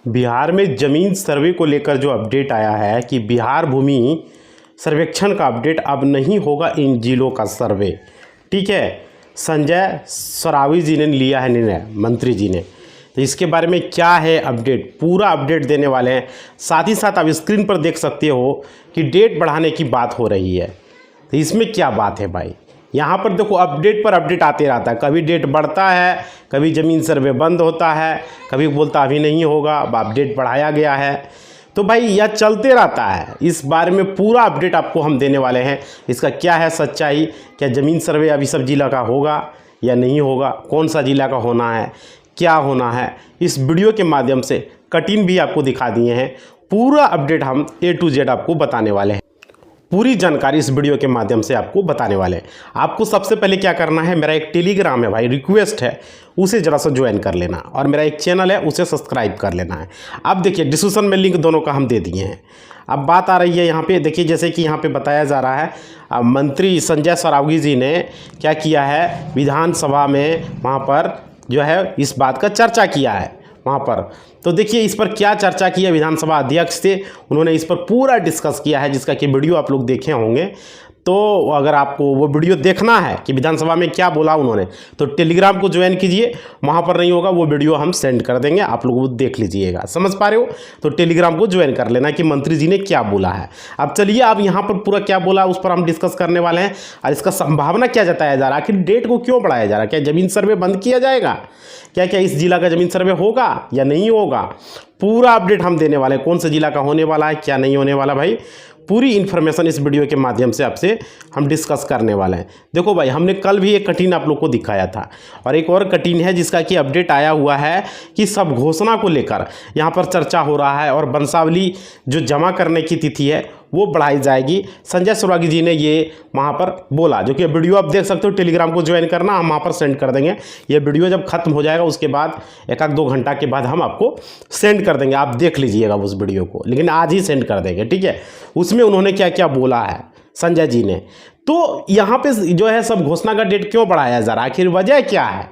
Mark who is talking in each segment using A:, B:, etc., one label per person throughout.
A: बिहार में ज़मीन सर्वे को लेकर जो अपडेट आया है कि बिहार भूमि सर्वेक्षण का अपडेट अब नहीं होगा इन जिलों का सर्वे। ठीक है, संजय सरावी जी ने लिया है निर्णय, मंत्री जी ने। तो इसके बारे में क्या है अपडेट, पूरा अपडेट देने वाले हैं। साथ ही साथ आप स्क्रीन पर देख सकते हो कि डेट बढ़ाने की बात हो रही है। तो इसमें क्या बात है भाई, यहाँ पर देखो अपडेट पर अपडेट आते रहता है। कभी डेट बढ़ता है, कभी ज़मीन सर्वे बंद होता है, कभी बोलता अभी नहीं होगा, अब अपडेट बढ़ाया गया है। तो भाई यह चलते रहता है। इस बारे में पूरा अपडेट आपको हम देने वाले हैं। इसका क्या है सच्चाई, क्या ज़मीन सर्वे अभी सब जिला का होगा या नहीं होगा, कौन सा जिला का होना है, क्या होना है, इस वीडियो के माध्यम से कटिंग भी आपको दिखा दिए हैं। पूरा अपडेट हम A to Z आपको बताने वाले हैं। पूरी जानकारी इस वीडियो के माध्यम से आपको बताने वाले हैं। आपको सबसे पहले क्या करना है, मेरा एक टेलीग्राम है भाई, रिक्वेस्ट है, उसे ज़रा सा ज्वाइन कर लेना, और मेरा एक चैनल है उसे सब्सक्राइब कर लेना है। अब देखिए डिस्क्रिप्शन में लिंक दोनों का हम दे दिए हैं। अब बात आ रही है यहाँ पे, देखिए जैसे कि यहाँ पे बताया जा रहा है, मंत्री संजय सरावगी जी ने क्या किया है, विधानसभा में वहाँ पर जो है इस बात का चर्चा किया है वहाँ पर। तो देखिए इस पर क्या चर्चा की है, विधानसभा अध्यक्ष थे, उन्होंने इस पर पूरा डिस्कस किया है, जिसका कि वीडियो आप लोग देखे होंगे। तो अगर आपको वो वीडियो देखना है कि विधानसभा में क्या बोला उन्होंने, तो टेलीग्राम को ज्वाइन कीजिए, वहाँ पर नहीं होगा वो वीडियो हम सेंड कर देंगे, आप लोग वो देख लीजिएगा। समझ पा रहे हो, तो टेलीग्राम को ज्वाइन कर लेना कि मंत्री जी ने क्या बोला है। अब चलिए, अब यहाँ पर पूरा क्या बोला उस पर हम डिस्कस करने वाले हैं, और इसका संभावना क्या जताया जा रहा है, आखिर डेट को क्यों बढ़ाया जा रहा है, क्या ज़मीन सर्वे बंद किया जाएगा, क्या क्या इस जिला का ज़मीन सर्वे होगा या नहीं होगा, पूरा अपडेट हम देने वाले हैं। कौन से जिला का होने वाला है, क्या नहीं होने वाला, भाई पूरी इन्फॉर्मेशन इस वीडियो के माध्यम से आपसे हम डिस्कस करने वाले हैं। देखो भाई, हमने कल भी एक कटिंग आप लोग को दिखाया था, और एक और कटिंग है जिसका कि अपडेट आया हुआ है कि सब घोषणा को लेकर यहाँ पर चर्चा हो रहा है, और वंशावली जो जमा करने की तिथि है वो बढ़ाई जाएगी। संजय सरावगी जी ने ये वहाँ पर बोला, जो कि वीडियो आप देख सकते हो, टेलीग्राम को ज्वाइन करना, हम वहाँ पर सेंड कर देंगे। ये वीडियो जब खत्म हो जाएगा उसके बाद 1-2 घंटा के बाद हम आपको सेंड कर देंगे, आप देख लीजिएगा उस वीडियो को, लेकिन आज ही सेंड कर देंगे। ठीक है, उसमें उन्होंने क्या क्या बोला है संजय जी ने। तो यहाँ पे जो है सब घोषणा का डेट क्यों बढ़ाया जा रहा है, आखिर वजह क्या है।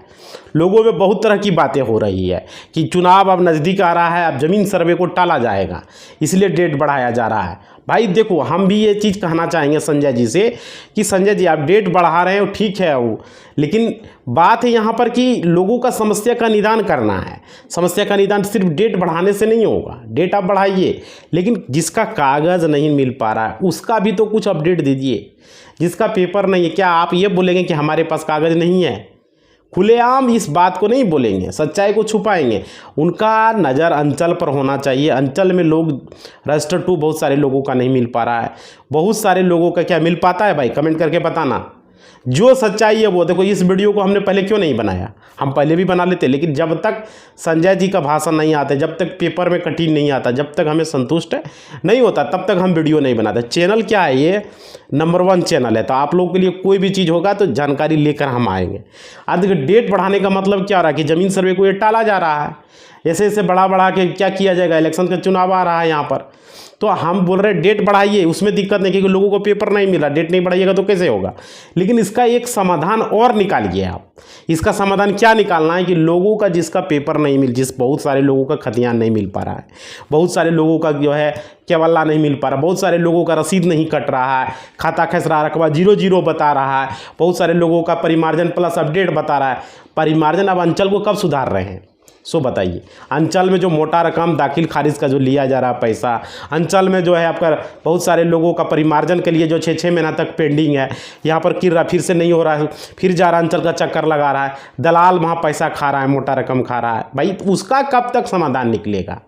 A: लोगों में बहुत तरह की बातें हो रही है कि चुनाव अब नज़दीक आ रहा है, अब ज़मीन सर्वे को टाला जाएगा, इसलिए डेट बढ़ाया जा रहा है। भाई देखो, हम भी ये चीज़ कहना चाहेंगे संजय जी से कि संजय जी आप डेट बढ़ा रहे हो, ठीक है वो, लेकिन बात है यहाँ पर कि लोगों का समस्या का निदान करना है। समस्या का निदान सिर्फ डेट बढ़ाने से नहीं होगा, डेट आप बढ़ाइए, लेकिन जिसका कागज़ नहीं मिल पा रहा है उसका भी तो कुछ अपडेट दीजिए। जिसका पेपर नहीं है, क्या आप ये बोलेंगे कि हमारे पास कागज़ नहीं है? खुलेआम इस बात को नहीं बोलेंगे, सच्चाई को छुपाएंगे। उनका नज़र अंचल पर होना चाहिए। अंचल में लोग रजिस्टर 2 बहुत सारे लोगों का नहीं मिल पा रहा है, बहुत सारे लोगों का क्या मिल पाता है भाई, कमेंट करके बताना। जो सच्चाई है वो देखो। इस वीडियो को हमने पहले क्यों नहीं बनाया, हम पहले भी बना लेते, लेकिन जब तक संजय जी का भाषण नहीं आता, जब तक पेपर में कटिंग नहीं आता, जब तक हमें संतुष्ट नहीं होता, तब तक हम वीडियो नहीं बनाते। चैनल क्या है, ये नंबर 1 चैनल है, तो आप लोगों के लिए कोई भी चीज़ होगा तो जानकारी लेकर हम आएंगे। आज डेट बढ़ाने का मतलब क्या हो रहा है कि ज़मीन सर्वे को ये टाला जा रहा है। ऐसे ऐसे बढ़ा के क्या किया जाएगा, इलेक्शन का चुनाव आ रहा है यहाँ पर, तो हम बोल रहे हैं डेट बढ़ाइए, उसमें दिक्कत नहीं, क्योंकि लोगों को पेपर नहीं मिला, डेट नहीं बढ़ाइएगा तो कैसे होगा। लेकिन इसका एक समाधान और निकालिए आप। इसका समाधान क्या निकालना है कि लोगों का जिसका पेपर नहीं मिल, बहुत सारे लोगों का खतियान नहीं मिल पा रहा है, बहुत सारे लोगों का जो है केवल्ला नहीं मिल पा रहा, बहुत सारे लोगों का रसीद नहीं कट रहा है, खाता खसरा रकबा 0-0 बता रहा है, बहुत सारे लोगों का परिमार्जन प्लस अपडेट बता रहा है। परिमार्जन अब अंचल को कब सुधार रहे हैं, सो बताइए। अंचल में जो मोटा रकम दाखिल खारिज का जो लिया जा रहा है पैसा, अंचल में जो है आपका बहुत सारे लोगों का परिमार्जन के लिए जो 6-6 महीना तक पेंडिंग है, यहाँ पर किर रहा, फिर से नहीं हो रहा है, फिर जा रहा अंचल का चक्कर लगा रहा है, दलाल वहाँ पैसा खा रहा है, मोटा रकम खा रहा है। भाई उसका कब तक समाधान निकलेगा।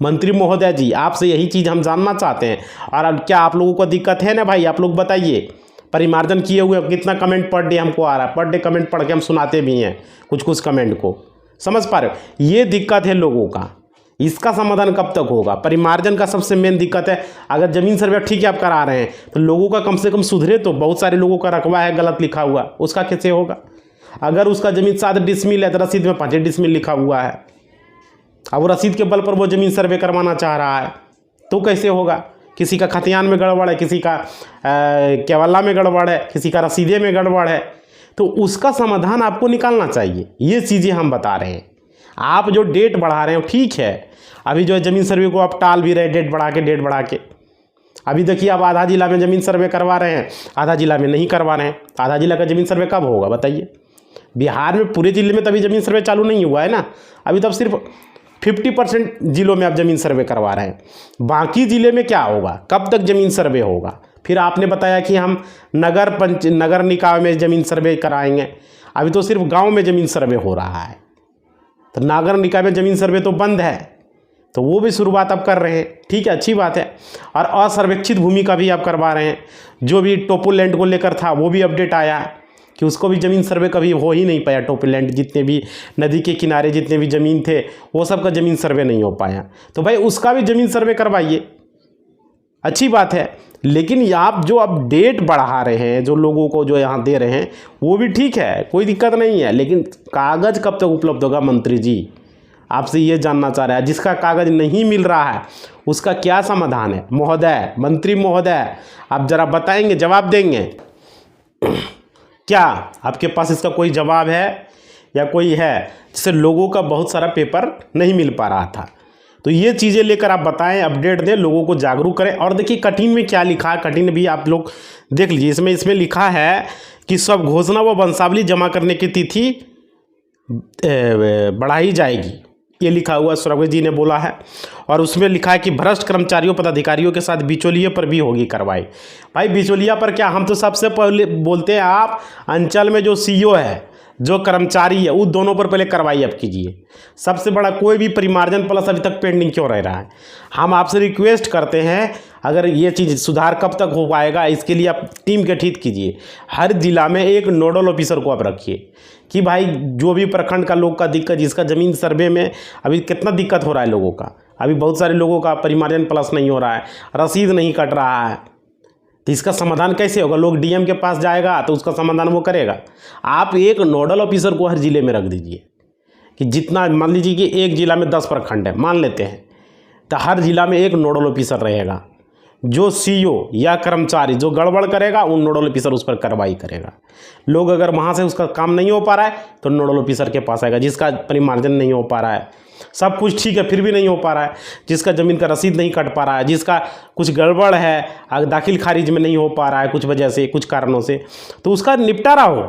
A: मंत्री महोदय जी, आपसे यही चीज़ हम जानना चाहते हैं। और अब क्या आप लोगों को दिक्कत है ना भाई, आप लोग बताइए। परिमार्जन किए हुए कितना कमेंट पर डे हमको आ रहा है, पर डे कमेंट पढ़ के हम सुनाते भी हैं कुछ कमेंट को, समझ पा रहे हो। ये दिक्कत है लोगों का, इसका समाधान कब तक होगा। परिमार्जन का सबसे मेन दिक्कत है। अगर ज़मीन सर्वे ठीक है आप करा रहे हैं, तो लोगों का कम से कम सुधरे। तो बहुत सारे लोगों का रकबा है गलत लिखा हुआ, उसका कैसे होगा। अगर उसका ज़मीन 7 डिसमिल है तो रसीद में 5 डिसमिल लिखा हुआ है, अब वो रसीद के बल पर वो ज़मीन सर्वे करवाना चाह रहा है, तो कैसे होगा। किसी का खतियान में गड़बड़ है, किसी का केवल्ला में गड़बड़ है, किसी का रसीदे में गड़बड़ है, तो उसका समाधान आपको निकालना चाहिए। ये चीज़ें हम बता रहे हैं। आप जो डेट बढ़ा रहे हो ठीक है, अभी जो है ज़मीन सर्वे को आप टाल भी रहे, डेट बढ़ा के। अभी देखिए आप आधा जिला में ज़मीन सर्वे करवा रहे हैं, आधा जिला में नहीं करवा रहे हैं। आधा जिला का ज़मीन सर्वे कब होगा बताइए? बिहार में पूरे जिले में तभी ज़मीन सर्वे चालू नहीं हुआ है ना, अभी तब सिर्फ 50% जिलों में आप ज़मीन सर्वे करवा रहे हैं। बाकी ज़िले में क्या होगा, कब तक ज़मीन सर्वे होगा? फिर आपने बताया कि हम नगर निकाय में ज़मीन सर्वे कराएंगे, अभी तो सिर्फ गांव में ज़मीन सर्वे हो रहा है, तो नगर निकाय में ज़मीन सर्वे तो बंद है, तो वो भी शुरुआत आप कर रहे हैं, ठीक है, अच्छी बात है। और असर्वेक्षित भूमि का भी आप करवा रहे हैं, जो भी टोपोलैंड को लेकर था वो भी अपडेट आया कि उसको भी ज़मीन सर्वे कभी हो ही नहीं पाया। टोपोलैंड जितने भी नदी के किनारे जितने भी ज़मीन थे वो सब का ज़मीन सर्वे नहीं हो पाया, तो भाई उसका भी ज़मीन सर्वे करवाइए, अच्छी बात है। लेकिन आप जो अब डेट बढ़ा रहे हैं, जो लोगों को जो यहाँ दे रहे हैं वो भी ठीक है, कोई दिक्कत नहीं है, लेकिन कागज़ कब तक उपलब्ध होगा? मंत्री जी आपसे ये जानना चाह रहा है। जिसका कागज़ नहीं मिल रहा है उसका क्या समाधान है? महोदय, मंत्री महोदय, आप ज़रा बताएंगे, जवाब देंगे क्या? आपके पास इसका कोई जवाब है या कोई है? जिससे लोगों का बहुत सारा पेपर नहीं मिल पा रहा था, तो ये चीज़ें लेकर आप बताएं, अपडेट दें, लोगों को जागरूक करें। और देखिए कठिन में क्या लिखा है, कठिन भी आप लोग देख लीजिए। इसमें लिखा है कि सब घोषणा व वंशावली जमा करने की तिथि बढ़ाई जाएगी, ये लिखा हुआ श्रावणी जी ने बोला है। और उसमें लिखा है कि भ्रष्ट कर्मचारियों पदाधिकारियों के साथ बिचौलिए पर भी होगी कार्रवाई। भाई बिचौलिया पर क्या, हम तो सबसे पहले बोलते हैं आप अंचल में जो सीईओ है, जो कर्मचारी है, उन दोनों पर पहले कार्रवाई आप कीजिए। सबसे बड़ा कोई भी परिमार्जन प्लस अभी तक पेंडिंग क्यों रह रहा है? हम आपसे रिक्वेस्ट करते हैं, अगर ये चीज़ सुधार कब तक हो पाएगा, इसके लिए आप टीम गठित कीजिए। हर जिला में एक नोडल ऑफिसर को आप रखिए कि भाई जो भी प्रखंड का लोग का दिक्कत, जिसका ज़मीन सर्वे में अभी कितना दिक्कत हो रहा है लोगों का, अभी बहुत सारे लोगों का परिमार्जन प्लस नहीं हो रहा है, रसीद नहीं कट रहा है, तो इसका समाधान कैसे होगा? लोग डीएम के पास जाएगा तो उसका समाधान वो करेगा। आप एक नोडल ऑफिसर को हर जिले में रख दीजिए कि जितना, मान लीजिए कि एक जिला में 10 प्रखंड है मान लेते हैं, तो हर जिला में एक नोडल ऑफिसर रहेगा, जो सीईओ या कर्मचारी जो गड़बड़ करेगा उन नोडल ऑफिसर उस पर कार्रवाई करेगा। लोग अगर वहाँ से उसका काम नहीं हो पा रहा है तो नोडल ऑफिसर के पास आएगा। जिसका परिमार्जन नहीं हो पा रहा है, सब कुछ ठीक है फिर भी नहीं हो पा रहा है, जिसका ज़मीन का रसीद नहीं कट पा रहा है, जिसका कुछ गड़बड़ है, दाखिल खारिज में नहीं हो पा रहा है कुछ वजह से, कुछ कारणों से, तो उसका निपटारा हो।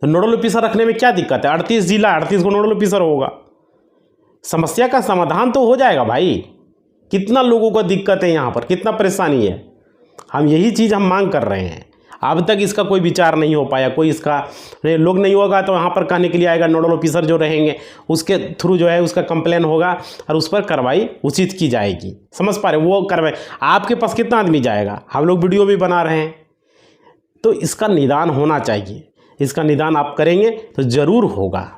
A: तो नोडल ऑफिसर रखने में क्या दिक्कत है? 38 जिला, 38 को नोडल ऑफिसर होगा, समस्या का समाधान तो हो जाएगा भाई। कितना लोगों को दिक्कत है यहाँ पर, कितना परेशानी है, हम यही चीज़ हम मांग कर रहे हैं। अब तक इसका कोई विचार नहीं हो पाया, कोई इसका लोग नहीं होगा तो यहाँ पर कहने के लिए आएगा, नोडल ऑफिसर जो रहेंगे उसके थ्रू जो है उसका कंप्लेन होगा और उस पर कार्रवाई उचित की जाएगी। समझ पा रहे? वो कार्रवाई आपके पास कितना आदमी जाएगा? हम लोग वीडियो भी बना रहे हैं, तो इसका निदान होना चाहिए। इसका निदान आप करेंगे तो ज़रूर होगा।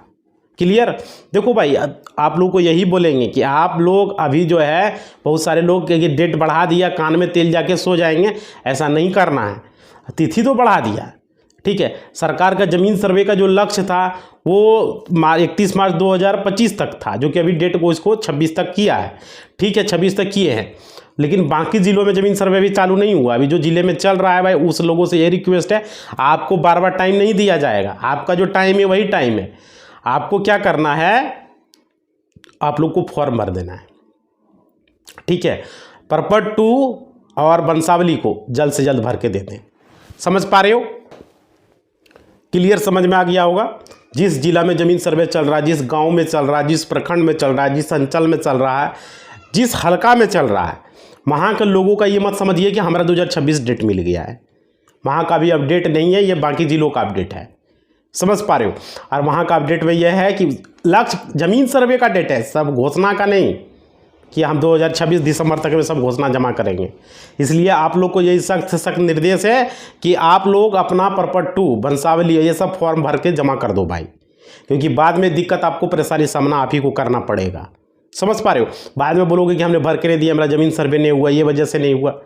A: क्लियर? देखो भाई, आप लोग को यही बोलेंगे कि आप लोग अभी जो है, बहुत सारे लोग कि डेट बढ़ा दिया, कान में तेल जाके सो जाएंगे, ऐसा नहीं करना है। तिथि तो बढ़ा दिया, ठीक है। सरकार का ज़मीन सर्वे का जो लक्ष्य था वो 31 मार्च 2025 तक था, जो कि अभी डेट को इसको 26 तक किया है, ठीक है, 26 तक किए हैं। लेकिन बाकी ज़िलों में ज़मीन सर्वे भी चालू नहीं हुआ। अभी जो ज़िले में चल रहा है भाई, उस लोगों से ये रिक्वेस्ट है, आपको बार बार टाइम नहीं दिया जाएगा। आपका जो टाइम है वही टाइम है। आपको क्या करना है, आप लोग को फॉर्म भर देना है, ठीक है। परपट 2 और वंशावली को जल्द से जल्द भर के दे दें। समझ पा रहे हो? क्लियर समझ में आ गया होगा। जिस जिला में ज़मीन सर्वे चल रहा है, जिस गांव में चल रहा है, जिस प्रखंड में चल रहा है, जिस अंचल में चल रहा है, जिस हलका में चल रहा है, वहाँ के लोगों का ये मत समझिए कि हमारा 2026 डेट मिल गया है। वहाँ का भी अपडेट नहीं है, ये बाकी जिलों का अपडेट है। समझ पा रहे हो? और वहाँ का अपडेट में यह है कि लक्ष्य ज़मीन सर्वे का डेट है, सब घोषणा का नहीं कि हम 2026 दिसंबर तक में सब घोषणा जमा करेंगे। इसलिए आप लोग को यही सख्त से सख्त निर्देश है कि आप लोग अपना परपट 2 वंशावली ये सब फॉर्म भर के जमा कर दो भाई, क्योंकि बाद में दिक्कत आपको परेशानी सामना आप ही को करना पड़ेगा। समझ पा रहे हो? बाद में बोलोगे कि हमने भर के नहीं दिया, हमारा ज़मीन सर्वे नहीं हुआ, ये वजह से नहीं हुआ,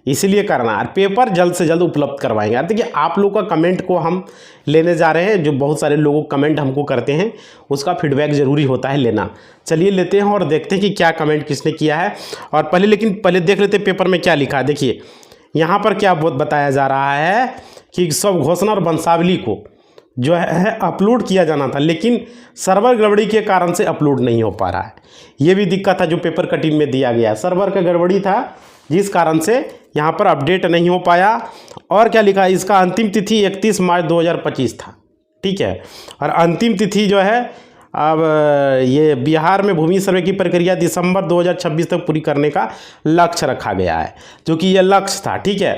A: इसलिए करना। और पेपर जल्द से जल्द उपलब्ध करवाएंगे। देखिए आप लोग का कमेंट को हम लेने जा रहे हैं, जो बहुत सारे लोग कमेंट हमको करते हैं, उसका फीडबैक ज़रूरी होता है लेना। चलिए लेते हैं और देखते हैं कि क्या कमेंट किसने किया है। और पहले देख लेते हैं पेपर में क्या लिखा है। देखिए यहाँ पर क्या बताया जा रहा है कि सब घोषणा और वंशावली को जो है अपलोड किया जाना था, लेकिन सर्वर गड़बड़ी के कारण से अपलोड नहीं हो पा रहा है। ये भी दिक्कत था जो पेपर कटिंग में दिया गया है, सर्वर का गड़बड़ी था जिस कारण से यहाँ पर अपडेट नहीं हो पाया। और क्या लिखा है, इसका अंतिम तिथि 31 मार्च 2025 था, ठीक है। और अंतिम तिथि जो है अब ये बिहार में भूमि सर्वे की प्रक्रिया दिसंबर 2026 तक पूरी करने का लक्ष्य रखा गया है, जो कि ये लक्ष्य था, ठीक है।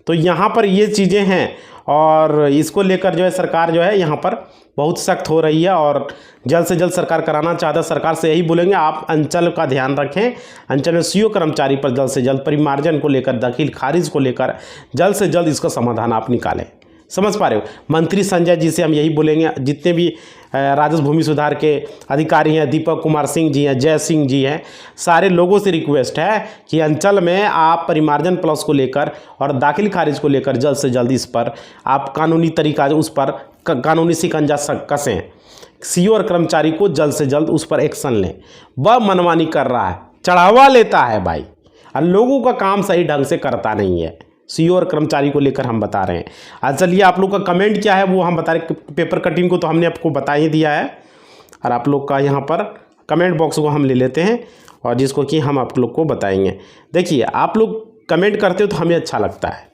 A: तो यहाँ पर ये चीज़ें हैं और इसको लेकर जो है सरकार जो है यहाँ पर बहुत सख्त हो रही है और जल्द से जल्द सरकार कराना चाहता है। सरकार से यही बोलेंगे आप अंचल का ध्यान रखें, अंचल में सीओ कर्मचारी पर जल्द से जल्द परिमार्जन को लेकर, दाखिल खारिज को लेकर जल्द से जल्द इसका समाधान आप निकालें। समझ पा रहे हो। मंत्री संजय जी से हम यही बोलेंगे, जितने भी राजस्व भूमि सुधार के अधिकारी हैं, दीपक कुमार सिंह जी हैं, जय सिंह जी हैं, सारे लोगों से रिक्वेस्ट है कि अंचल में आप परिमार्जन प्लस को लेकर और दाखिल खारिज को लेकर जल्द से जल्द इस पर आप कानूनी तरीका उस पर कानूनी शिकंजा कसें। सीओ और कर्मचारी को जल्द से जल्द उस पर एक्शन लें। वह मनमानी कर रहा है, चढ़ावा लेता है भाई, और लोगों का काम सही ढंग से करता नहीं है। सीओ और कर्मचारी को लेकर हम बता रहे हैं। आज चलिए आप लोग का कमेंट क्या है वो हम बता रहे। पेपर कटिंग को तो हमने आपको बता ही दिया है, और आप लोग का यहाँ पर कमेंट बॉक्स को हम ले लेते हैं और जिसको कि हम आप लोग को बताएंगे। देखिए आप लोग कमेंट करते हो तो हमें अच्छा लगता है,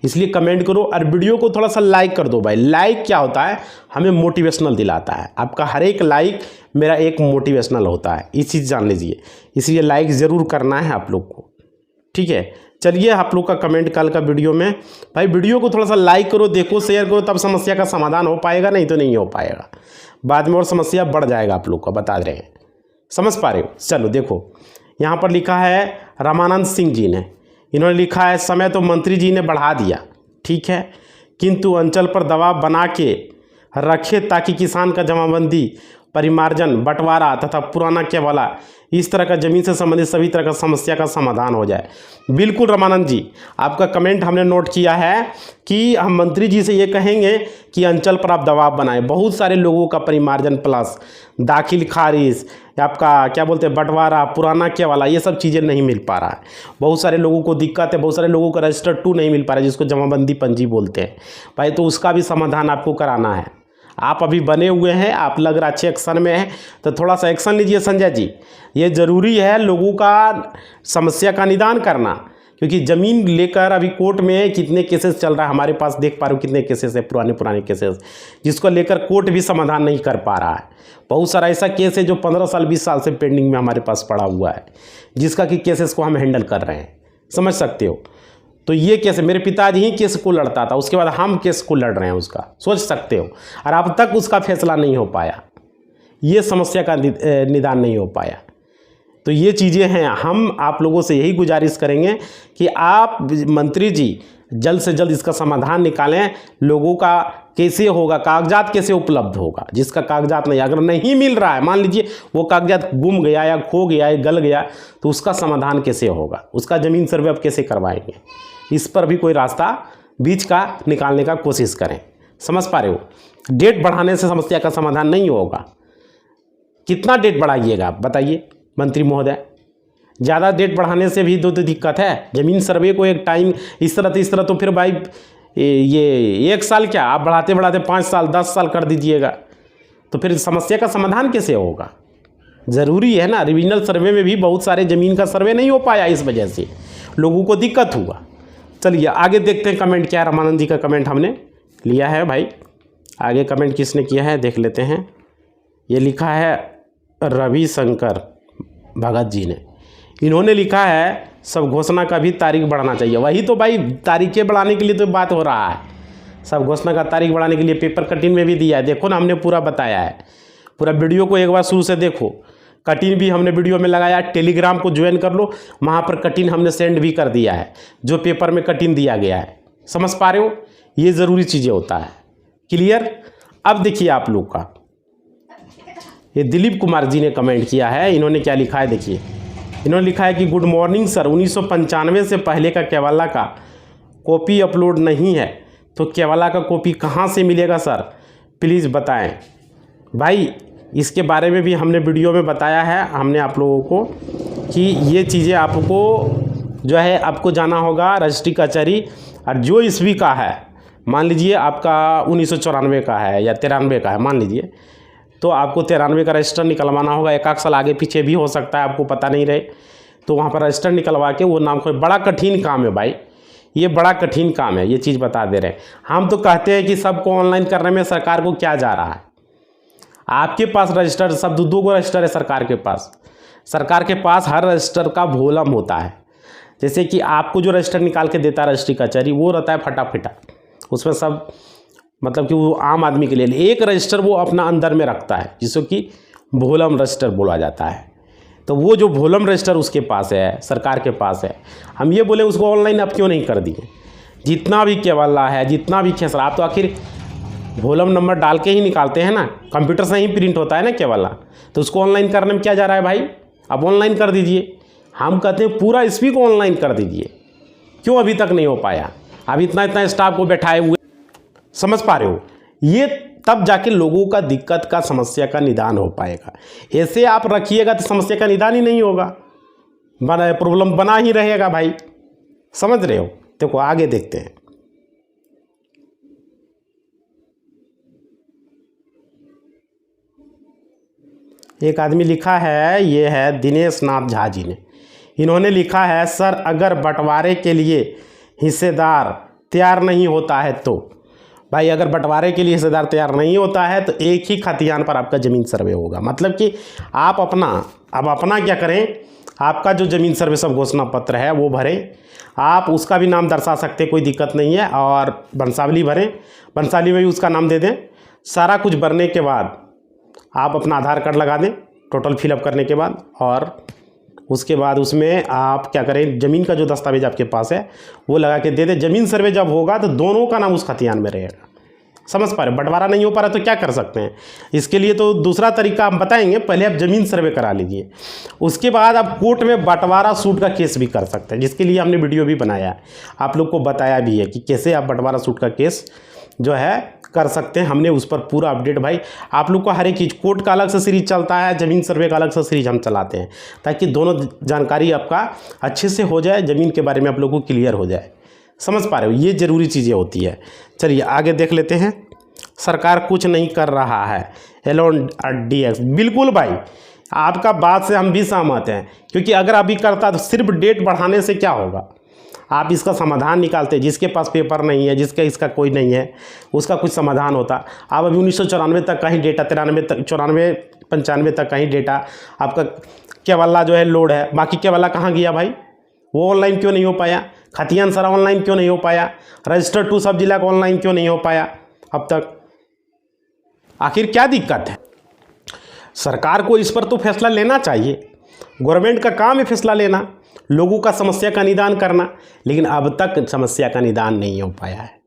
A: इसलिए कमेंट करो और वीडियो को थोड़ा सा लाइक कर दो भाई। लाइक क्या होता है, हमें मोटिवेशनल दिलाता है। आपका हर एक लाइक मेरा एक मोटिवेशनल होता है, ये चीज़ जान लीजिए, इसलिए लाइक ज़रूर करना है आप लोग को, ठीक है। चलिए आप लोग का कमेंट कल का वीडियो में भाई, वीडियो को थोड़ा सा लाइक करो, देखो, शेयर करो, तब समस्या का समाधान हो पाएगा, नहीं तो नहीं हो पाएगा। बाद में और समस्या बढ़ जाएगा, आप लोग का बता रहे हैं। समझ पा रहे हो। चलो देखो यहाँ पर लिखा है रामानंद सिंह जी ने, इन्होंने लिखा है समय तो मंत्री जी ने बढ़ा दिया, ठीक है, किंतु अंचल पर दबाव बना के रखे ताकि किसान का जमाबंदी, परिमार्जन, बंटवारा तथा पुराना केवला इस तरह का ज़मीन से संबंधित सभी तरह का समस्या का समाधान हो जाए। बिल्कुल रामानंद जी, आपका कमेंट हमने नोट किया है कि हम मंत्री जी से ये कहेंगे कि अंचल पर आप दबाव बनाएं। बहुत सारे लोगों का परिमार्जन प्लस, दाखिल खारिज, आपका क्या बोलते हैं बंटवारा, पुराना केवला, ये सब चीज़ें नहीं मिल पा रहा है। बहुत सारे लोगों को दिक्कत है, बहुत सारे लोगों का रजिस्टर 2 नहीं मिल पा रहा है, जिसको जमाबंदी पंजी बोलते हैं भाई। तो उसका भी समाधान आपको कराना है। आप अभी बने हुए हैं, आप लग रहा अच्छे एक्शन में हैं, तो थोड़ा सा एक्शन लीजिए संजय जी। ये ज़रूरी है लोगों का समस्या का निदान करना, क्योंकि ज़मीन लेकर अभी कोर्ट में कितने केसेस चल रहा है हमारे पास, देख पा रहे हो कितने केसेस है, पुराने केसेस, जिसको लेकर कोर्ट भी समाधान नहीं कर पा रहा है। बहुत सारा ऐसा केस है जो 15 साल 20 साल से पेंडिंग में हमारे पास पड़ा हुआ है, जिसका कि केसेस को हम हैंडल कर रहे हैं। समझ सकते हो। तो ये केस मेरे पिताजी ही केस को लड़ता था, उसके बाद हम केस को लड़ रहे हैं उसका, सोच सकते हो। और अब तक उसका फैसला नहीं हो पाया, ये समस्या का निदान नहीं हो पाया। तो ये चीज़ें हैं। हम आप लोगों से यही गुजारिश करेंगे कि आप मंत्री जी जल्द से जल्द इसका समाधान निकालें। लोगों का कैसे होगा, कागजात कैसे उपलब्ध होगा, जिसका कागजात नहीं, अगर नहीं मिल रहा है, मान लीजिए वो कागजात गुम गया या खो गया या गल गया, तो उसका समाधान कैसे होगा, उसका ज़मीन सर्वे आप कैसे करवाएंगे। इस पर भी कोई रास्ता बीच का निकालने का कोशिश करें। समझ पा रहे हो। डेट बढ़ाने से समस्या का समाधान नहीं होगा। कितना डेट बढ़ाइएगा बताइए मंत्री महोदय। ज़्यादा डेट बढ़ाने से भी दो दिक्कत है। ज़मीन सर्वे को एक टाइम इस तरह तो फिर भाई ये 1 साल क्या, आप बढ़ाते बढ़ाते 5 साल 10 साल कर दीजिएगा, तो फिर समस्या का समाधान कैसे होगा। ज़रूरी है ना। रिविजनल सर्वे में भी बहुत सारे ज़मीन का सर्वे नहीं हो पाया, इस वजह से लोगों को दिक्कत हुआ। चलिए आगे देखते हैं कमेंट क्या है। रामानंद जी का कमेंट हमने लिया है भाई। आगे कमेंट किसने किया है देख लेते हैं। ये लिखा है रविशंकर भगत जी ने। इन्होंने लिखा है सब घोषणा का भी तारीख बढ़ाना चाहिए। वही तो भाई, तारीखें बढ़ाने के लिए तो बात हो रहा है। सब घोषणा का तारीख बढ़ाने के लिए पेपर कटिंग में भी दिया है, देखो ना, हमने पूरा बताया है। पूरा वीडियो को एक बार शुरू से देखो। कटिंग भी हमने वीडियो में लगाया। टेलीग्राम को ज्वाइन कर लो, वहाँ पर कटिंग हमने सेंड भी कर दिया है, जो पेपर में कटिंग दिया गया है। समझ पा रहे हो। ये ज़रूरी चीज़ें होता है। क्लियर। अब देखिए आप लोग का ये दिलीप कुमार जी ने कमेंट किया है। इन्होंने क्या लिखा है देखिए। इन्होंने लिखा है कि गुड मॉर्निंग सर, 1995 से पहले का केवाला का कॉपी अपलोड नहीं है, तो केवाला का कॉपी कहाँ से मिलेगा सर, प्लीज़ बताएं। भाई इसके बारे में भी हमने वीडियो में बताया है हमने आप लोगों को कि ये चीज़ें आपको जो है आपको जाना होगा रजिस्ट्री कचहरी, और जो ईस्वी का है मान लीजिए आपका 1994 का है या 93 का है मान लीजिए, तो आपको 93 का रजिस्टर निकलवाना होगा। एक आध साल आगे पीछे भी हो सकता है, आपको पता नहीं रहे, तो वहाँ पर रजिस्टर निकलवा के वो नाम को, बड़ा कठिन काम है भाई, ये बड़ा कठिन काम है, ये चीज़ बता दे रहे हैं। हम तो कहते हैं कि सबको ऑनलाइन करने में सरकार को क्या जा रहा है। आपके पास रजिस्टर सब दो को रजिस्टर है सरकार के पास। सरकार के पास हर रजिस्टर का वॉल्यूम होता है। जैसे कि आपको जो रजिस्टर निकाल के देता है रजिस्ट्री कचहरी, वो रहता है फटाफटा, उसमें सब मतलब कि वो आम आदमी के लिए एक रजिस्टर वो अपना अंदर में रखता है, जिसको कि वॉल्यूम रजिस्टर बोला जाता है। तो वो जो वॉल्यूम रजिस्टर उसके पास है, सरकार के पास है। हम ये बोले उसको ऑनलाइन आप क्यों नहीं कर दिए? जितना भी केवल्ला है, जितना भी खेसरा, आप तो आखिर वॉल्यूम नंबर डाल के ही निकालते हैं ना, कंप्यूटर से ही प्रिंट होता है ना केवल्ला, तो उसको ऑनलाइन करने में क्या जा रहा है भाई? आप ऑनलाइन कर दीजिए। हम कहते हैं पूरा इसवी को ऑनलाइन कर दीजिए। क्यों अभी तक नहीं हो पाया? अब इतना स्टाफ को बैठाए हुए, समझ पा रहे हो? ये तब जाके लोगों का दिक्कत का समस्या का निदान हो पाएगा। ऐसे आप रखिएगा तो समस्या का निदान ही नहीं होगा, प्रॉब्लम बना ही रहेगा भाई, समझ रहे हो? देखो आगे देखते हैं। एक आदमी लिखा है, ये है दिनेश नाथ झा जी ने। इन्होंने लिखा है, सर अगर बंटवारे के लिए हिस्सेदार तैयार नहीं होता है तो, भाई अगर बंटवारे के लिए हिस्सेदार तैयार नहीं होता है तो एक ही खतियान पर आपका ज़मीन सर्वे होगा। मतलब कि आप अपना क्या करें, आपका जो ज़मीन सर्वे सब घोषणा पत्र है वो भरें, आप उसका भी नाम दर्शा सकते, कोई दिक्कत नहीं है, और वंशावली भरें, वंशावली में भी उसका नाम दे दें। सारा कुछ भरने के बाद आप अपना आधार कार्ड लगा दें टोटल फिलअप करने के बाद, और उसके बाद उसमें आप क्या करें, ज़मीन का जो दस्तावेज आपके पास है वो लगा के दे दें। ज़मीन सर्वे जब होगा तो दोनों का नाम उस खतियान में रहेगा। समझ पा रहे? बंटवारा नहीं हो पा रहा तो क्या कर सकते हैं? इसके लिए तो दूसरा तरीका हम बताएंगे, पहले आप ज़मीन सर्वे करा लीजिए, उसके बाद आप कोर्ट में बंटवारा सूट का केस भी कर सकते हैं, जिसके लिए हमने वीडियो भी बनाया है, आप लोग को बताया भी है कि कैसे आप बंटवारा सूट का केस जो है कर सकते हैं। हमने उस पर पूरा अपडेट भाई आप लोग को हर एक चीज़, कोर्ट का अलग से सीरीज चलता है, ज़मीन सर्वे का अलग से सीरीज हम चलाते हैं, ताकि दोनों जानकारी आपका अच्छे से हो जाए, ज़मीन के बारे में आप लोगों को क्लियर हो जाए। समझ पा रहे हो? ये ज़रूरी चीज़ें होती है। चलिए आगे देख लेते हैं। सरकार कुछ नहीं कर रहा है, LONDX। बिल्कुल भाई, आपका बात से हम भी सहमत हैं, क्योंकि अगर अभी करता तो सिर्फ डेट बढ़ाने से क्या होगा? आप इसका समाधान निकालते, जिसके पास पेपर नहीं है, जिसका इसका कोई नहीं है, उसका कुछ समाधान होता। आप अभी 1994 तक का ही डेटा, 93 तक, 94 95 तक का ही डेटा आपका केवल्ला जो है लोड है, बाकी केवल्ला कहाँ गया भाई? वो ऑनलाइन क्यों नहीं हो पाया? खतियान सारा ऑनलाइन क्यों नहीं हो पाया? रजिस्टर 2 सब जिला का ऑनलाइन क्यों नहीं हो पाया अब तक? आखिर क्या दिक्कत है? सरकार को इस पर तो फैसला लेना चाहिए। गवर्नमेंट का काम है फैसला लेना, लोगों का समस्या का निदान करना, लेकिन अब तक समस्या का निदान नहीं हो पाया है।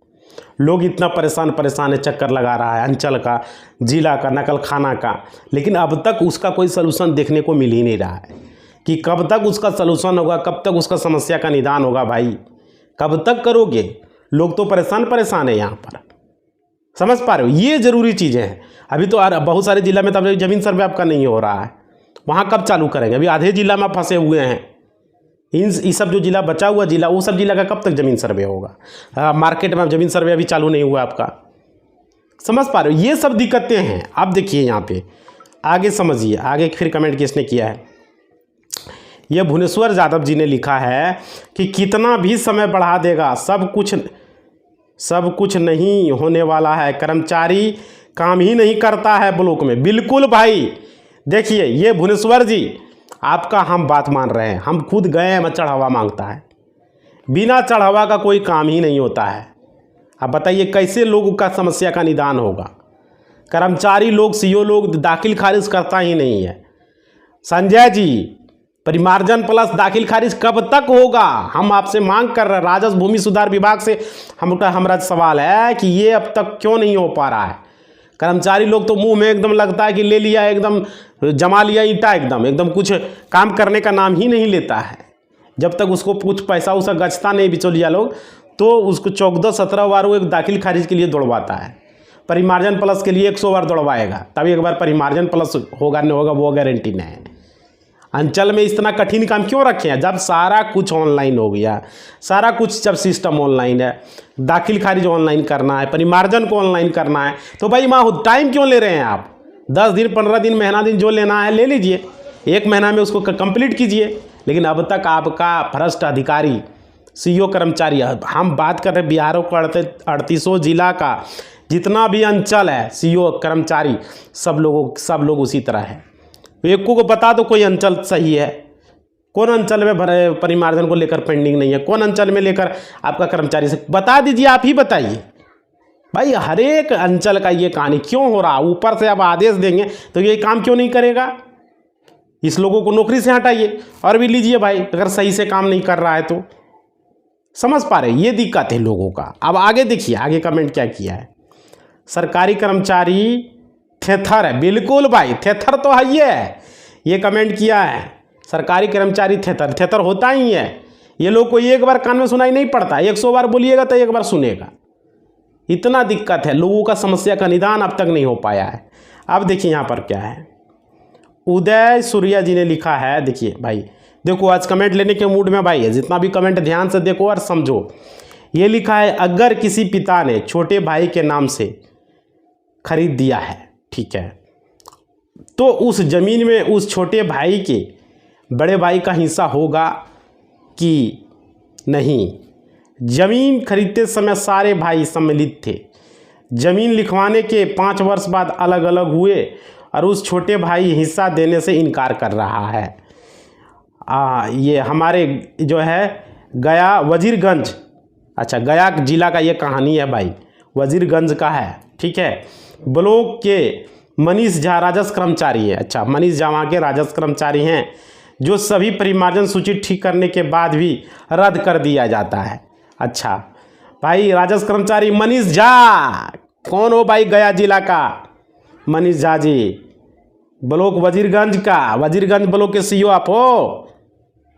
A: लोग इतना परेशान है, चक्कर लगा रहा है अंचल का, जिला का, नकल खाना का, लेकिन अब तक उसका कोई सलूशन देखने को मिल ही नहीं रहा है कि कब तक उसका सलूशन होगा, कब तक उसका समस्या का निदान होगा। भाई कब तक करोगे? लोग तो परेशान है यहाँ पर, समझ पा रहे हो? ये ज़रूरी चीज़ें हैं। अभी तो बहुत सारे जिला में तब ज़मीन सर्वे आपका नहीं हो रहा है, वहाँ कब चालू करेंगे? अभी आधे जिला में फंसे हुए हैं। इन सब जो जिला बचा हुआ जिला, वो सब जिला का कब तक ज़मीन सर्वे होगा? मार्केट में ज़मीन सर्वे अभी चालू नहीं हुआ आपका। समझ पा रहे हो? ये सब दिक्कतें हैं। आप देखिए यहाँ पे आगे समझिए, आगे फिर कमेंट किसने किया है? ये भुवनेश्वर यादव जी ने लिखा है कि कितना भी समय बढ़ा देगा, सब कुछ नहीं होने वाला है, कर्मचारी काम ही नहीं करता है ब्लॉक में। बिल्कुल भाई, देखिए ये भुवनेश्वर जी आपका हम बात मान रहे हैं, हम खुद गए हैं, चढ़ावा मांगता है, बिना चढ़ावा का कोई काम ही नहीं होता है। अब बताइए कैसे लोगों का समस्या का निदान होगा? कर्मचारी लोग, सीओ लोग दाखिल खारिज करता ही नहीं है। संजय जी, परिमार्जन प्लस दाखिल खारिज कब तक होगा? हम आपसे मांग कर रहे हैं, राजस्व भूमि सुधार विभाग से हमारा सवाल है कि ये अब तक क्यों नहीं हो पा रहा है? कर्मचारी लोग तो मुंह में एकदम लगता है कि ले लिया, एकदम जमा लिया ईंटा, एकदम कुछ काम करने का नाम ही नहीं लेता है। जब तक उसको कुछ पैसा उसा गचता नहीं बिचौलिया लोग, तो उसको 14-17 बार वो एक दाखिल खारिज के लिए दौड़वाता है। परिमार्जन प्लस के लिए 100 बार दौड़वाएगा, तभी एक बार परिमार्जन प्लस होगा नहीं होगा वो गारंटी नहीं है। अंचल में इतना कठिन काम क्यों रखे हैं जब सारा कुछ ऑनलाइन हो गया, सारा कुछ जब सिस्टम ऑनलाइन है, दाखिल खारिज ऑनलाइन करना है, परिमार्जन को ऑनलाइन करना है, तो भाई वहाँ टाइम क्यों ले रहे हैं आप? 10 दिन 15 दिन महीना दिन जो लेना है ले लीजिए, 1 महीना में उसको कंप्लीट कीजिए। लेकिन अब तक आपका भ्रष्ट अधिकारी सीईओ कर्मचारी, हम बात कर रहे बिहार को 38 जिला का जितना भी अंचल है सीईओ कर्मचारी सब लोग उसी तरह है। एक को बता दो कोई अंचल सही है, कौन अंचल में परिमार्जन को लेकर पेंडिंग नहीं है, कौन अंचल में लेकर आपका कर्मचारी से बता दीजिए, आप ही बताइए भाई। हर एक अंचल का ये कहानी क्यों हो रहा? ऊपर से अब आदेश देंगे तो ये काम क्यों नहीं करेगा? इस लोगों को नौकरी से हटाइए और भी लीजिए भाई, अगर सही से काम नहीं कर रहा है तो। समझ पा रहे, ये दिक्कत है लोगों का। अब आगे देखिए, आगे कमेंट क्या किया है। सरकारी कर्मचारी थेथर है, बिल्कुल भाई थेथर तो है ये कमेंट किया है। सरकारी कर्मचारी थेथर होता ही है। ये लोग को एक बार कान में सुनाई नहीं पड़ता, 100 बार बोलिएगा तो एक बार सुनेगा। इतना दिक्कत है लोगों का, समस्या का निदान अब तक नहीं हो पाया है। अब देखिए यहाँ पर क्या है, उदय सूर्या जी ने लिखा है। देखिए भाई, देखो आज कमेंट लेने के मूड में भाई है, जितना भी कमेंट ध्यान से देखो और समझो। ये लिखा है, अगर किसी पिता ने छोटे भाई के नाम से खरीद दिया है, ठीक है, तो उस जमीन में उस छोटे भाई के बड़े भाई का हिस्सा होगा कि नहीं? जमीन खरीदते समय सारे भाई सम्मिलित थे। जमीन लिखवाने के 5 वर्ष बाद अलग अलग हुए और उस छोटे भाई हिस्सा देने से इनकार कर रहा है। ये हमारे जो है गया वजीरगंज, अच्छा गया जिला का ये कहानी है भाई, वजीरगंज का है, ठीक है। ब्लॉक के मनीष झा राजस्व कर्मचारी है। अच्छा, मनीष झा वहाँ के राजस्व कर्मचारी हैं, जो सभी परिमार्जन सूची ठीक करने के बाद भी रद्द कर दिया जाता है। अच्छा भाई, राजस्व कर्मचारी मनीष झा कौन हो भाई? गया जिला का मनीष झा जी, ब्लॉक वजीरगंज का, वजीरगंज ब्लॉक के सीईओ आप हो,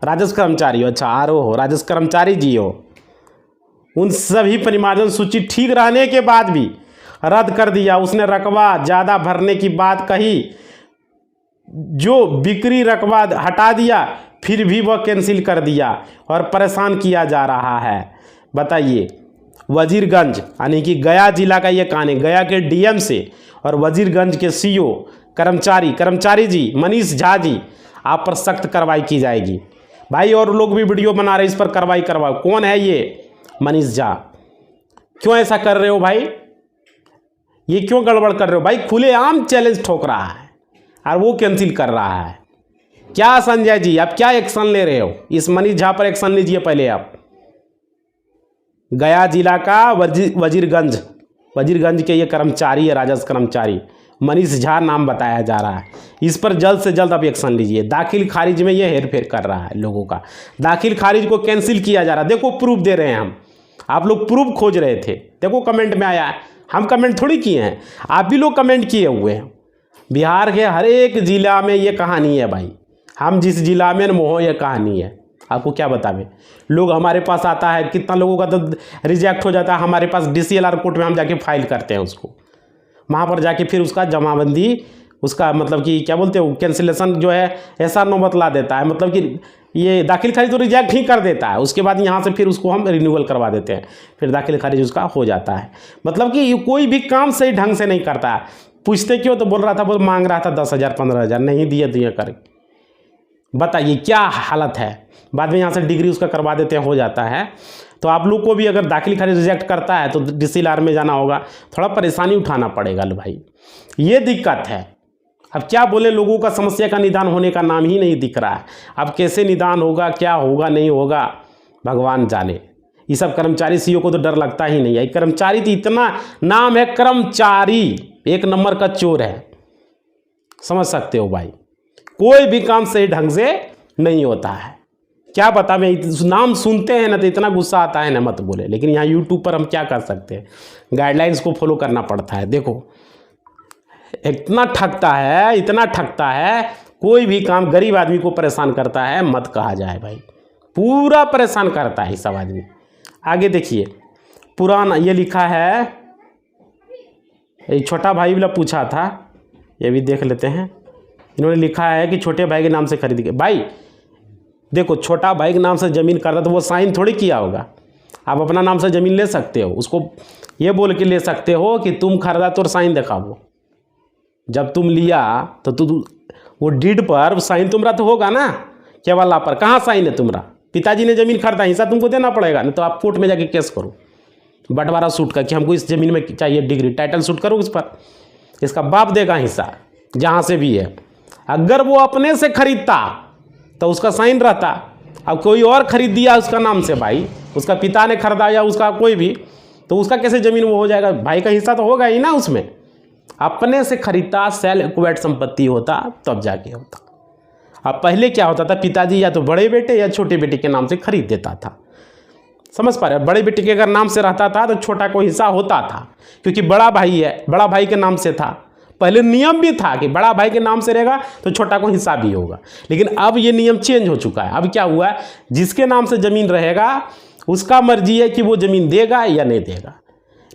A: राजस्व कर्मचारी हो। अच्छा, आरओ हो, राजस्व कर्मचारी जी हो। उन सभी परिमार्जन सूची ठीक रहने के बाद भी रद्द कर दिया। उसने रकबा ज़्यादा भरने की बात कही, जो बिक्री रकबा हटा दिया, फिर भी वह कैंसिल कर दिया और परेशान किया जा रहा है। बताइए, वजीरगंज यानी कि गया जिला का ये कहानी, गया के डीएम से और वजीरगंज के सीईओ कर्मचारी जी मनीष झा जी, आप पर सख्त कार्रवाई की जाएगी भाई। और लोग भी वीडियो बना रहे, इस पर कार्रवाई करवाओ। कौन है ये मनीष झा? क्यों ऐसा कर रहे हो भाई? ये क्यों गड़बड़ कर रहे हो भाई? खुलेआम चैलेंज ठोक रहा है और वो कैंसिल कर रहा है। क्या संजय जी, आप क्या एक्शन ले रहे हो? इस मनीष झा पर एक्शन लीजिए पहले आप। गया जिला का वजीरगंज के ये कर्मचारी है, राजस्व कर्मचारी मनीष झा नाम बताया जा रहा है। इस पर जल्द से जल्द आप एक्शन लीजिए। दाखिल खारिज में ये हेरफेर कर रहा है लोगों का, दाखिल खारिज को कैंसिल किया जा रहा है। देखो प्रूफ दे रहे हैं हम, आप लोग प्रूफ खोज रहे थे, देखो कमेंट में आया है। हम कमेंट थोड़ी किए हैं, आप भी लोग कमेंट किए हुए हैं। बिहार के हर एक जिला में ये कहानी है भाई। हम जिस जिला में मोह ये कहानी है, आपको क्या बतावे। लोग हमारे पास आता है, कितना लोगों का तो रिजेक्ट हो जाता है हमारे पास। DCLR कोर्ट में हम जाके फाइल करते हैं उसको, वहाँ पर जाके फिर उसका जमाबंदी, उसका मतलब कि क्या बोलते हैं, कैंसिलेशन जो है SR नौबत ला देता है। मतलब कि ये दाखिल खारिज तो रिजेक्ट ही कर देता है, उसके बाद यहाँ से फिर उसको हम रिन्यूअल करवा देते हैं, फिर दाखिल खारिज उसका हो जाता है। मतलब कि कोई भी काम सही ढंग से नहीं करता है। पूछते क्यों? तो बोल रहा था, वो मांग रहा था 10,000 15,000, नहीं दिए कर। बताइए क्या हालत है। बाद में यहाँ से डिग्री उसका करवा देते हैं, हो जाता है। तो आप लोग को भी अगर दाखिल खारिज रिजेक्ट करता है तो DCLR में जाना होगा, थोड़ा परेशानी उठाना पड़ेगा भाई, ये दिक्कत है। अब क्या बोले, लोगों का समस्या का निदान होने का नाम ही नहीं दिख रहा है। अब कैसे निदान होगा, क्या होगा नहीं होगा, भगवान जाने। ये सब कर्मचारी सीईओ को तो डर लगता ही नहीं है। कर्मचारी तो इतना नाम है, कर्मचारी 1 नंबर का चोर है, समझ सकते हो भाई। कोई भी काम सही ढंग से नहीं होता है। क्या पता, मैं नाम सुनते हैं ना तो इतना गुस्सा आता है ना, मत बोले। लेकिन यहाँ यूट्यूब पर हम क्या कर सकते हैं, गाइडलाइंस को फॉलो करना पड़ता है। देखो इतना ठगता है, इतना ठगता है, कोई भी काम गरीब आदमी को परेशान करता है, मत कहा जाए भाई, पूरा परेशान करता है सब आदमी। आगे देखिए, पुराना ये लिखा है, ये छोटा भाई वाला पूछा था, ये भी देख लेते हैं। इन्होंने लिखा है कि छोटे भाई के नाम से खरीदी गई। भाई देखो, छोटा भाई के नाम से ज़मीन खरीदा तो वो साइन थोड़ी किया होगा। आप अपना नाम से ज़मीन ले सकते हो, उसको ये बोल के ले सकते हो कि तुम खरीदा तो साइन दिखाओ। जब तुम लिया तो तू वो डीड पर साइन तुम्हारा तो होगा ना, केवला पर कहाँ साइन है तुम्हारा? पिताजी ने ज़मीन खरीदा, हिस्सा तुमको देना पड़ेगा, नहीं तो आप कोर्ट में जाके केस करो बंटवारा सूट का कि हमको इस ज़मीन में चाहिए डिग्री, टाइटल सूट करो उस पर, इसका बाप देगा हिस्सा जहाँ से भी है। अगर वो अपने से खरीदता तो उसका साइन रहता। अब कोई और खरीद दिया उसका नाम से, भाई उसका पिता ने खरीदा या उसका कोई भी, तो उसका कैसे ज़मीन वो हो जाएगा? भाई का हिस्सा तो होगा ही ना उसमें। अपने से खरीदता, सेल एक्वायर्ड संपत्ति होता तब जाके होता। अब पहले क्या होता था, पिताजी या तो बड़े बेटे या छोटे बेटे के नाम से खरीद देता था। समझ पा रहे हो? बड़े बेटे के अगर नाम से रहता था तो छोटा को हिस्सा होता था, क्योंकि बड़ा भाई है, बड़ा भाई के नाम से था। पहले नियम भी था कि बड़ा भाई के नाम से रहेगा तो छोटा को हिस्सा भी होगा, लेकिन अब ये नियम चेंज हो चुका है। अब क्या हुआ है, जिसके नाम से ज़मीन रहेगा उसका मर्जी है कि वो ज़मीन देगा या नहीं देगा।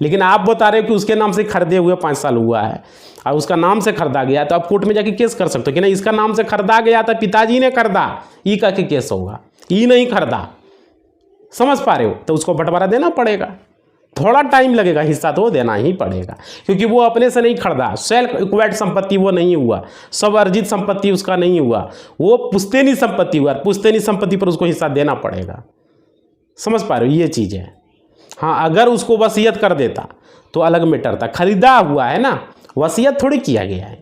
A: लेकिन आप बता रहे हो कि उसके नाम से खरीदे हुए 5 साल हुआ है और उसका नाम से खरीदा गया, तो आप कोर्ट में जाके केस कर सकते हो कि नहीं इसका नाम से खरीदा गया था, पिताजी ने खरीदा, ई का के केस होगा, ई नहीं खरीदा। समझ पा रहे हो? तो उसको बंटवारा देना पड़ेगा, थोड़ा टाइम लगेगा, हिस्सा तो देना ही पड़ेगा, क्योंकि वो अपने से नहीं खरीदा। सेल्फ एक्वायर्ड संपत्ति वो नहीं हुआ, सब अर्जित संपत्ति उसका नहीं हुआ, वो पुश्तैनी संपत्ति हुआ। पुश्तैनी संपत्ति पर उसको हिस्सा देना पड़ेगा। समझ पा रहे हो? ये चीज़ है। हाँ, अगर उसको वसीयत कर देता तो अलग मैटर था, खरीदा हुआ है ना, वसीयत थोड़ी किया गया है।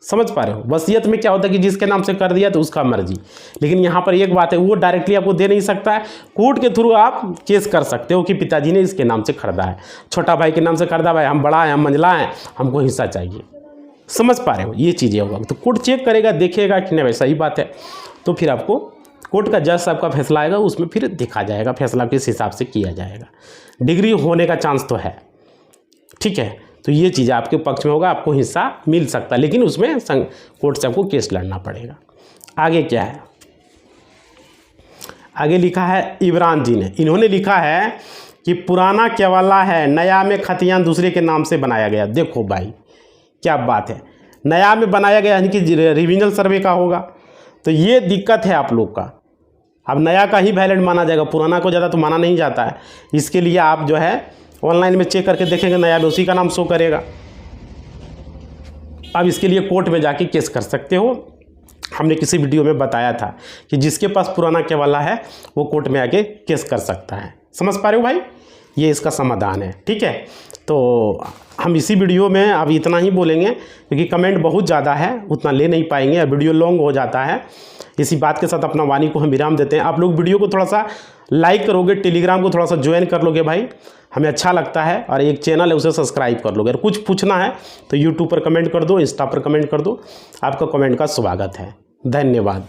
A: समझ पा रहे हो? वसीयत में क्या होता है कि जिसके नाम से कर दिया तो उसका मर्जी। लेकिन यहाँ पर एक बात है, वो डायरेक्टली आपको दे नहीं सकता है, कोर्ट के थ्रू आप केस कर सकते हो कि पिताजी ने इसके नाम से खरीदा है, छोटा भाई के नाम से खरीदा, भाई हम बड़ा हैं, हम मंझला हैं, हमको हिस्सा चाहिए। समझ पा रहे हो? ये चीज़ें होगा तो कोर्ट चेक करेगा, देखेगा कि नहीं भाई सही बात है, तो फिर आपको कोर्ट का जज साहब का फैसला आएगा, उसमें फिर देखा जाएगा फैसला किस हिसाब से किया जाएगा। डिग्री होने का चांस तो है, ठीक है। तो ये चीज़ आपके पक्ष में होगा, आपको हिस्सा मिल सकता है, लेकिन उसमें कोर्ट से आपको केस लड़ना पड़ेगा। आगे क्या है, आगे लिखा है इमरान जी ने, इन्होंने लिखा है कि पुराना केवला है, नया में खतियान दूसरे के नाम से बनाया गया। देखो भाई क्या बात है, नया में बनाया गया यानी कि रिविजनल सर्वे का होगा, तो ये दिक्कत है आप लोग का। अब नया का ही वैलिड माना जाएगा, पुराना को ज़्यादा तो माना नहीं जाता है। इसके लिए आप जो है ऑनलाइन में चेक करके देखेंगे, नया में उसी का नाम शो करेगा। अब इसके लिए कोर्ट में जाके केस कर सकते हो। हमने किसी वीडियो में बताया था कि जिसके पास पुराना केवला है वो कोर्ट में आके केस कर सकता है। समझ पा रहे हो भाई? ये इसका समाधान है, ठीक है। तो हम इसी वीडियो में अब इतना ही बोलेंगे, क्योंकि कमेंट बहुत ज़्यादा है, उतना ले नहीं पाएंगे, वीडियो लॉन्ग हो जाता है। इसी बात के साथ अपना वाणी को हम विराम देते हैं। आप लोग वीडियो को थोड़ा सा लाइक करोगे, टेलीग्राम को थोड़ा सा ज्वाइन कर लोगे भाई, हमें अच्छा लगता है, और एक चैनल है उसे सब्सक्राइब कर लोगे। अगर कुछ पूछना है तो यूट्यूब पर कमेंट कर दो, इंस्टा पर कमेंट कर दो, आपका कमेंट का स्वागत है। धन्यवाद।